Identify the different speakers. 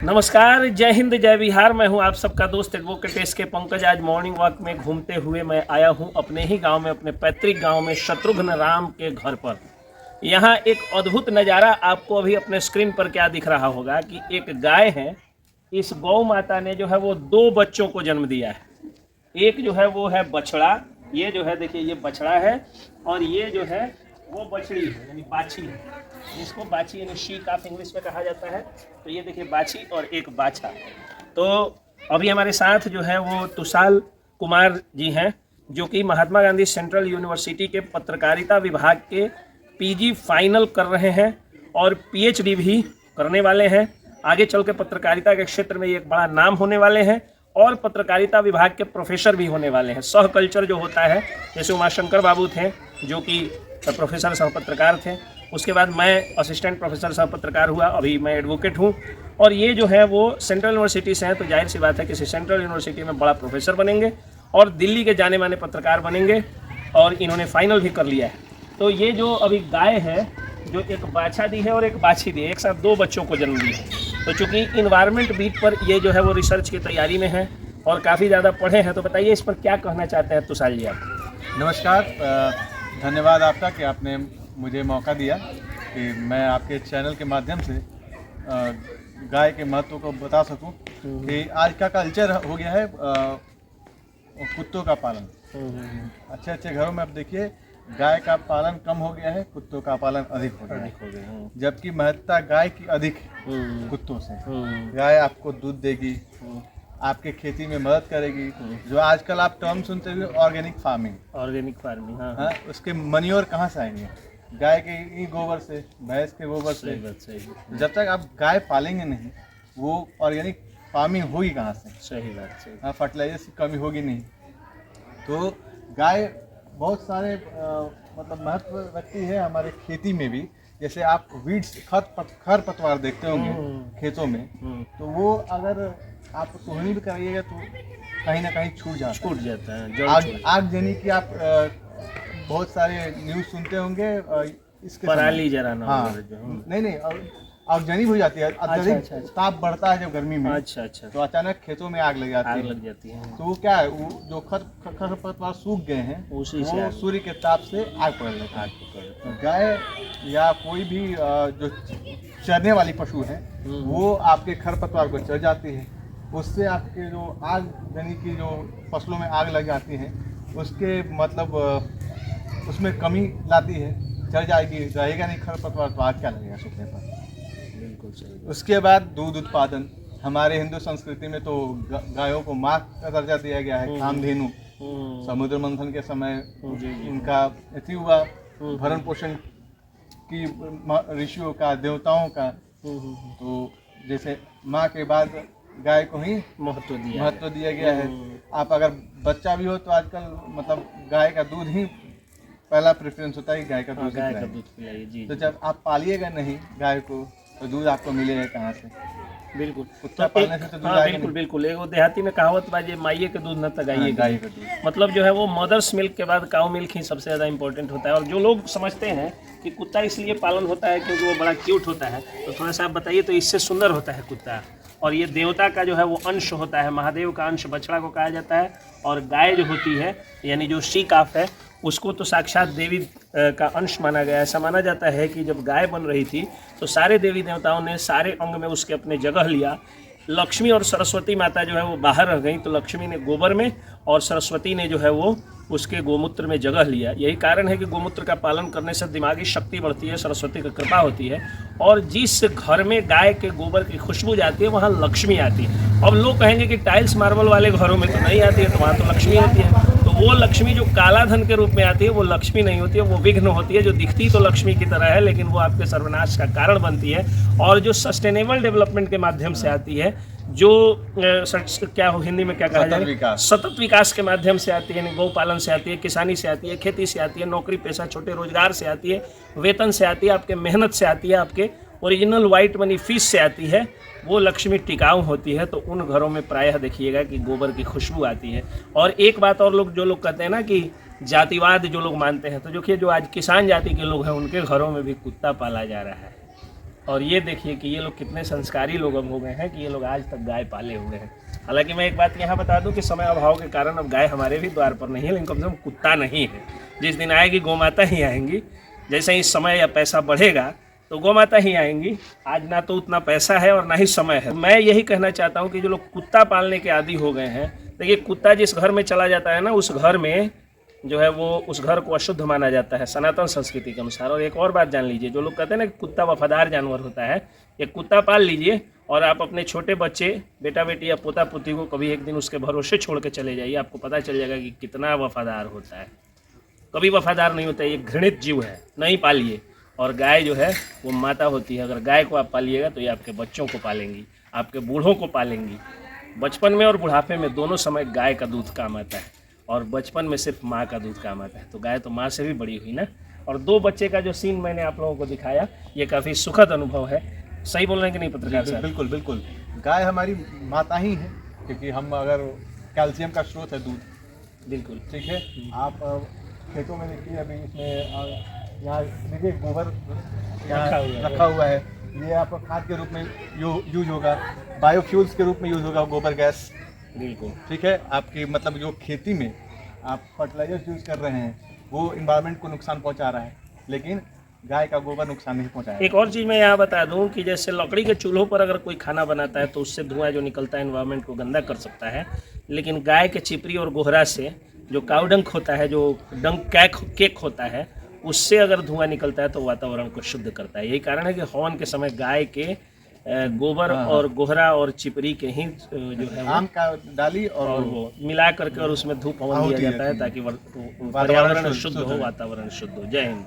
Speaker 1: नमस्कार, जय हिंद, जय बिहार। मैं हूं आप सबका दोस्त एडवोकेट एस.के. पंकज। आज मॉर्निंग वॉक में घूमते हुए मैं आया हूं अपने ही गांव में, अपने पैतृक गांव में, शत्रुघ्न राम के घर पर। यहां एक अद्भुत नज़ारा आपको अभी अपने स्क्रीन पर क्या दिख रहा होगा कि एक गाय है। इस गौ माता ने जो है वो 2 बच्चों को जन्म दिया है। एक जो है वो है बछड़ा, ये जो है देखिए ये बछड़ा है, और ये जो है वो बछड़ी है, यानी बाछी है। जिसको बाछी यानी शीक ऑफ इंग्लिश में कहा जाता है। तो ये देखिए बाछी और एक बाछा। तो अभी हमारे साथ जो है वो तुषार कुमार जी हैं, जो कि महात्मा गांधी सेंट्रल यूनिवर्सिटी के पत्रकारिता विभाग के पीजी फाइनल कर रहे हैं और पीएचडी भी करने वाले हैं। आगे चल के पत्रकारिता के क्षेत्र में एक बड़ा नाम होने वाले हैं और पत्रकारिता विभाग के प्रोफेसर भी होने वाले हैं। सह कल्चर जो होता है, जैसे उमाशंकर बाबू थे जो कि प्रोफेसर सह पत्रकार थे, उसके बाद मैं असिस्टेंट प्रोफेसर सह पत्रकार हुआ, अभी मैं एडवोकेट हूँ। और ये जो है वो सेंट्रल यूनिवर्सिटी से हैं, तो जाहिर सी बात है किसी सेंट्रल यूनिवर्सिटी में बड़ा प्रोफेसर बनेंगे और दिल्ली के जाने माने पत्रकार बनेंगे, और इन्होंने फाइनल भी कर लिया है। तो ये जो अभी गाय है, जो एक बाछा दी है और एक बाछी दी है, एक साथ 2 बच्चों को जन्म दी है। तो चूँकि इन्वायरमेंट बीट पर ये जो है वो रिसर्च की तैयारी में है और काफ़ी ज़्यादा पढ़े हैं, तो बताइए इस पर क्या कहना चाहते हैं तुषार जी आप?
Speaker 2: नमस्कार, धन्यवाद आपका कि आपने मुझे मौका दिया कि मैं आपके चैनल के माध्यम से गाय के महत्व को बता सकूं कि आज का कल्चर हो गया है कुत्तों का पालन। अच्छे अच्छे घरों में अब देखिए गाय का पालन कम हो गया है, कुत्तों का पालन अधिक हो गया है। जबकि महत्ता गाय की अधिक है कुत्तों से। गाय आपको दूध देगी, आपके खेती में मदद करेगी। जो आजकल आप टर्म सुनते हुए ऑर्गेनिक फार्मिंग, हाँ, उसके मन्योर कहाँ से आएंगे? गाय के ही गोबर से, भैंस के गोबर से। जब तक आप गाय पालेंगे नहीं, वो ऑर्गेनिक फार्मिंग होगी कहाँ से?
Speaker 1: सही बात, सही।
Speaker 2: हाँ, फर्टिलाइजर की कमी होगी नहीं। तो गाय बहुत सारे मतलब महत्व रखती है हमारे खेती में भी। जैसे आप वीड्स खर पतवार देखते होंगे खेतों में, तो वो अगर आप सोहनी भी कराइएगा तो कहीं ना कहीं छूट जाता है। आगजनी की आप बहुत सारे न्यूज़ सुनते होंगे इसके
Speaker 1: पराली जलाना।
Speaker 2: हाँ, नहीं आगजनी हो जाती है। अत्यधिक ताप बढ़ता है जब गर्मी में। अच्छा। तो अचानक खेतों में आग लग जाती है। तो वो क्या है, वो जो खरपतवार सूख गए हैं वो सूर्य के ताप से आग पकड़ लेता है। गाय या कोई भी जो चरने वाली पशु है वो आपके खरपतवार को चर जाती है। उससे आपके जो आगजनी की जो फसलों में आग लग जाती है उसके मतलब उसमें कमी लाती है। चल जाएगी, रहेगा नहीं खरपतवार तो आग क्या लगेगा सूखने पर। बिल्कुल सही। उसके बाद दूध उत्पादन, हमारे हिंदू संस्कृति में तो गायों को माँ का दर्जा दिया गया है, कामधेनु। समुद्र मंथन के समय इनका अति हुआ भरण पोषण की ऋषियों का, देवताओं का। तो जैसे माँ के बाद गाय को ही महत्व दिया गया है। आप अगर बच्चा भी हो तो आजकल मतलब गाय का दूध ही पहला प्रेफरेंस होता है कि गाय का दूध पिलाइए। तो जब आप पालिएगा नहीं गाय को तो दूध आपको मिलेगा कहाँ से? बिल्कुल, कुत्ता पालने से तो दूध आएगा।
Speaker 1: बिल्कुल। एगो देहाती में कहावत बा, जे माइये के दूध न त गाइये गाय का दूध। मतलब जो है वो मदर्स मिल्क के बाद काऊ मिल्क ही सबसे ज़्यादा इंपॉर्टेंट होता है। और जो लोग समझते हैं कि कुत्ता इसलिए पालन होता है क्योंकि वो बड़ा क्यूट होता है, तो थोड़ा सा आप बताइए। तो इससे सुंदर होता है कुत्ता, और ये देवता का जो है वो अंश होता है, महादेव का अंश बछड़ा को कहा जाता है। और गाय जो होती है यानी जो शी काफ है, उसको तो साक्षात देवी का अंश माना गया है। ऐसा माना जाता है कि जब गाय बन रही थी तो सारे देवी देवताओं ने सारे अंग में उसके अपने जगह लिया। लक्ष्मी और सरस्वती माता जो है वो बाहर रह गई, तो लक्ष्मी ने गोबर में और सरस्वती ने जो है वो उसके गोमूत्र में जगह लिया। यही कारण है कि गोमूत्र का पालन करने से दिमागी शक्ति बढ़ती है, सरस्वती की कृपा होती है, और जिस घर में गाय के गोबर की खुशबू जाती है वहाँ लक्ष्मी आती है। अब लोग कहेंगे कि टाइल्स मार्बल वाले घरों में तो नहीं आती है, तो वहाँ तो लक्ष्मी आती है। तो वो लक्ष्मी जो काला धन के रूप में आती है वो लक्ष्मी नहीं होती है, वो विघ्न होती है, जो दिखती तो लक्ष्मी की तरह है लेकिन वो आपके सर्वनाश का कारण बनती है। और जो सस्टेनेबल डेवलपमेंट के माध्यम से आती है, जो क्या हो हिंदी में क्या कहा जाए, सतत विकास के माध्यम से आती है, गौ पालन से आती है, किसानी से आती है, खेती से आती है, नौकरी पेशा छोटे रोजगार से आती है, वेतन से आती है, आपके मेहनत से आती है, आपके ओरिजिनल वाइट मनी फीस से आती है, वो लक्ष्मी टिकाऊ होती है। तो उन घरों में प्रायः देखिएगा कि गोबर की खुशबू आती है। और एक बात और, लोग जो लोग कहते हैं ना कि जातिवाद जो लोग मानते हैं, तो देखिए जो आज किसान जाति के लोग हैं उनके घरों में भी कुत्ता पाला जा रहा है। और ये देखिए कि ये लोग कितने संस्कारी लोग अब हो गए हैं कि ये लोग आज तक गाय पाले हुए हैं। हालांकि मैं एक बात यहाँ बता दूं कि समय अभाव के कारण अब गाय हमारे भी द्वार पर नहीं है, लेकिन कम से कम कुत्ता नहीं है। जिस दिन आएगी गौ माता ही आएंगी। जैसे ही समय या पैसा बढ़ेगा तो गौ माता ही आएंगी। आज ना तो उतना पैसा है और ना ही समय है। मैं यही कहना चाहता हूँ कि जो लोग कुत्ता पालने के आदी हो गए हैं, देखिए कुत्ता जिस घर में चला जाता है ना, उस घर में जो है वो उस घर को अशुद्ध माना जाता है सनातन संस्कृति के अनुसार। और एक और बात जान लीजिए, जो लोग कहते हैं ना कि कुत्ता वफादार जानवर होता है, एक कुत्ता पाल लीजिए और आप अपने छोटे बच्चे, बेटा बेटी या पोता पोती को कभी एक दिन उसके भरोसे छोड़ के चले जाइए, आपको पता चल जाएगा कि कितना वफादार होता है। कभी वफादार नहीं होता है, ये घृणित जीव है, नहीं पालिए। और गाय जो है वो माता होती है। अगर गाय को आप पालिएगा तो ये आपके बच्चों को पालेंगी, आपके बूढ़ों को पालेंगी। बचपन में और बुढ़ापे में दोनों समय गाय का दूध काम आता है, और बचपन में सिर्फ माँ का दूध काम आता है। तो गाय तो माँ से भी बड़ी हुई ना। और 2 बच्चे का जो सीन मैंने आप लोगों को दिखाया, ये काफ़ी सुखद अनुभव है। सही बोल रहे हैं कि नहीं पत्रकार साहब?
Speaker 2: बिल्कुल बिल्कुल, गाय हमारी माता ही है, क्योंकि हम अगर कैल्शियम का स्रोत है दूध।
Speaker 1: बिल्कुल
Speaker 2: ठीक है। आप खेतों में देखिए, अभी इसमें यहाँ देखिए गोबर रखा हुआ है। ये आपका खाद के रूप में यूज होगा, बायोफ्यूल्स के रूप में यूज होगा गोबर गैस।
Speaker 1: बिल्कुल
Speaker 2: ठीक है। आपकी मतलब जो खेती में आप फर्टिलाइजर्स यूज कर रहे हैं वो इन्वायरमेंट को नुकसान पहुंचा रहा है, लेकिन गाय का गोबर नुकसान नहीं पहुंचाएगा।
Speaker 1: एक और चीज़ मैं यहाँ बता दूँ कि जैसे लकड़ी के चूल्हों पर अगर कोई खाना बनाता है तो उससे धुआं जो निकलता है इन्वायरमेंट को गंदा कर सकता है, लेकिन गाय के चिपरी और गोहरा से जो काउडंक होता है, जो डंक केक होता है, उससे अगर धुआं निकलता है तो वातावरण को शुद्ध करता है। यही कारण है कि हवन के समय गाय के गोबर और गोहरा और चिपरी के ही जो है
Speaker 2: आम का डाली और
Speaker 1: वो मिला करके और उसमें धूप हवन दिया जाता है, ताकि पर्यावरण शुद्ध हो, वातावरण शुद्ध हो। जय हिंद।